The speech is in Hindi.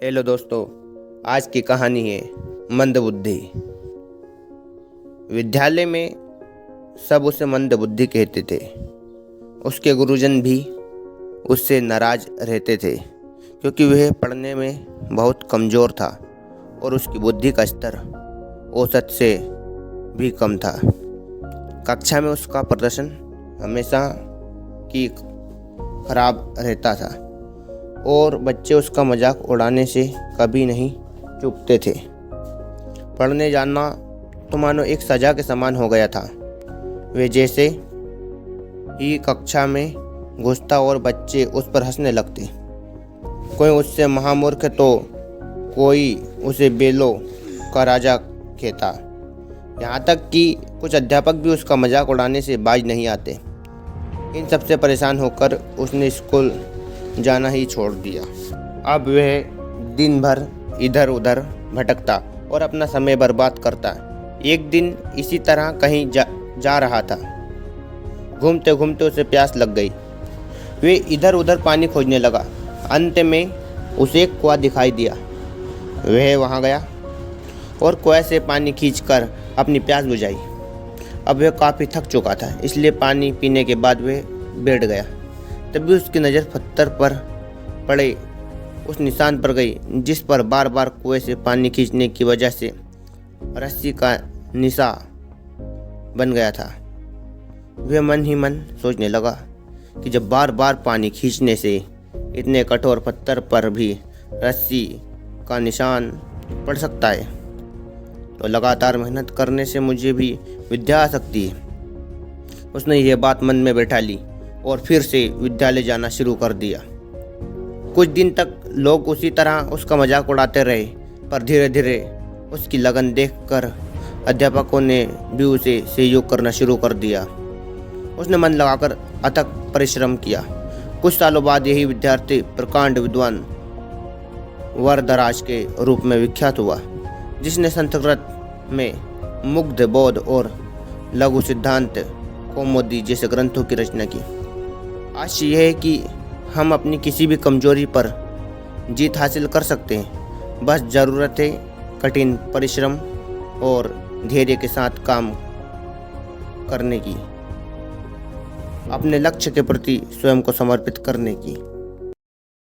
हेलो दोस्तों, आज की कहानी है मंदबुद्धि। विद्यालय में सब उसे मंदबुद्धि कहते थे। उसके गुरुजन भी उससे नाराज रहते थे क्योंकि वह पढ़ने में बहुत कमज़ोर था और उसकी बुद्धि का स्तर औसत से भी कम था। कक्षा में उसका प्रदर्शन हमेशा की खराब रहता था और बच्चे उसका मजाक उड़ाने से कभी नहीं चूकते थे। पढ़ने जाना तो मानो एक सजा के समान हो गया था। वे जैसे ही कक्षा में घुसता और बच्चे उस पर हंसने लगते। कोई उससे महामूर्ख तो कोई उसे बेलों का राजा कहता। यहाँ तक कि कुछ अध्यापक भी उसका मजाक उड़ाने से बाज नहीं आते। इन सबसे परेशान होकर उसने स्कूल जाना ही छोड़ दिया। अब वह दिन भर इधर उधर भटकता और अपना समय बर्बाद करता। एक दिन इसी तरह कहीं जा रहा था। घूमते घूमते उसे प्यास लग गई। वे इधर उधर पानी खोजने लगा। अंत में उसे एक कुआं दिखाई दिया। वह वहां गया और कुएं से पानी खींचकर अपनी प्यास बुझाई। अब वह काफ़ी थक चुका था, इसलिए पानी पीने के बाद वह बैठ गया। तभी उसकी नज़र पत्थर पर पड़े उस निशान पर गई जिस पर बार बार कुएं से पानी खींचने की वजह से रस्सी का निशान बन गया था। वह मन ही मन सोचने लगा कि जब बार बार पानी खींचने से इतने कठोर पत्थर पर भी रस्सी का निशान पड़ सकता है तो लगातार मेहनत करने से मुझे भी विद्या आ सकती है। उसने यह बात मन में बैठा ली और फिर से विद्यालय जाना शुरू कर दिया। कुछ दिन तक लोग उसी तरह उसका मजाक उड़ाते रहे, पर धीरे धीरे उसकी लगन देखकर अध्यापकों ने भी उसे सहयोग करना शुरू कर दिया। उसने मन लगाकर अथक परिश्रम किया। कुछ सालों बाद यही विद्यार्थी प्रकांड विद्वान वरदराज के रूप में विख्यात हुआ, जिसने संस्कृत में मुग्ध बोध और लघु सिद्धांत कौमुदी जैसे ग्रंथों की रचना की। आशय यह है कि हम अपनी किसी भी कमजोरी पर जीत हासिल कर सकते हैं। बस ज़रूरत है कठिन परिश्रम और धैर्य के साथ काम करने की, अपने लक्ष्य के प्रति स्वयं को समर्पित करने की।